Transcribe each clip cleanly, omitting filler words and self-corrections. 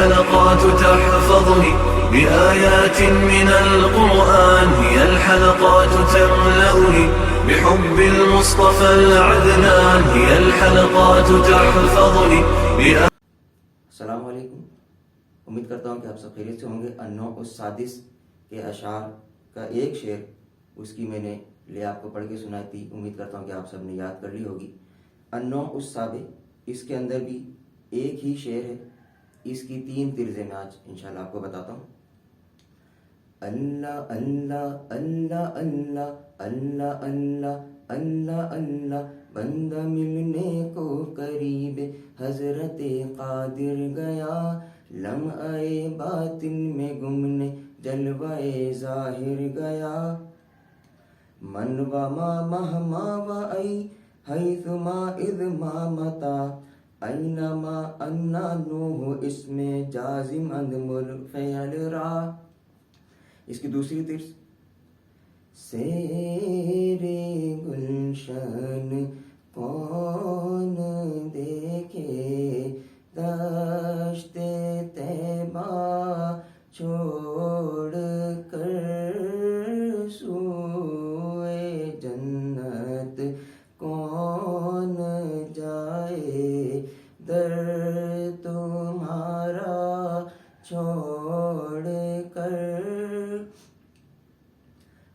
الحلقات تحفظني بآيات من القرآن، هي الحلقات تملأني بحب المصطفى العدنان، هي الحلقات تحفظني السلام علیکم. امید کرتا ہوں کہ آپ سب خیریت سے ہوں گے. النوع السادس کے اشعار کا ایک شعر اس کی میں نے لے آپ کو پڑھ کے سنائی تھی. امید کرتا ہوں کہ آپ سب نے یاد کر لی ہوگی. النوع السابع، اس کے اندر بھی ایک ہی شعر ہے. اس کی 3 طرزیں میں آج انشاءاللہ آپ کو بتاتا ہوں. اللہ اللہ اللہ اللہ اللہ اللہ اللہ اللہ، بندہ ملنے کو قریب حضرت قادر گیا، لمحہ باطن میں گمنے جلوہ ظاہر گیا. من و ما مہما و ای حیث ما اذ ما متا، اینما انا نوح اس میں جازم اند مرفعل را. اس کی دوسری طرز، سیر گلشن کون دیکھے، دشت طیبہ چھوڑ کر سوئے جنت کون جائے، در تمہارا چھوڑ کر.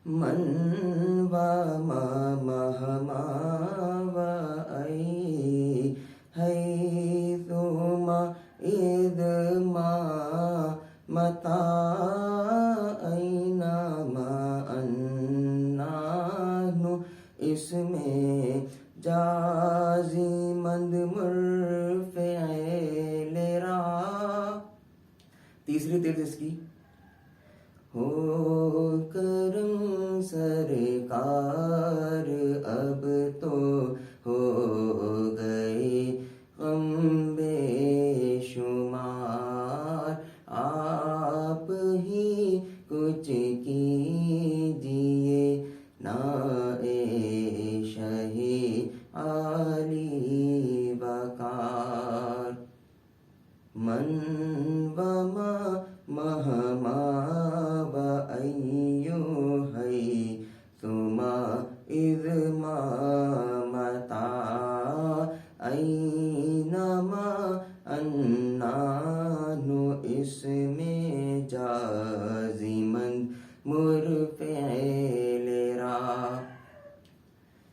من و ما مہما و ای حیث ما اذ ما متا، اینما انا نو اس میں جازمند مرفعل را. تیسری طرز اس کی، ہو کرم سرکار اب تو ہو گئے غم بے شمار، آپ ہی کچھ کیجئے نا اے شہ عالی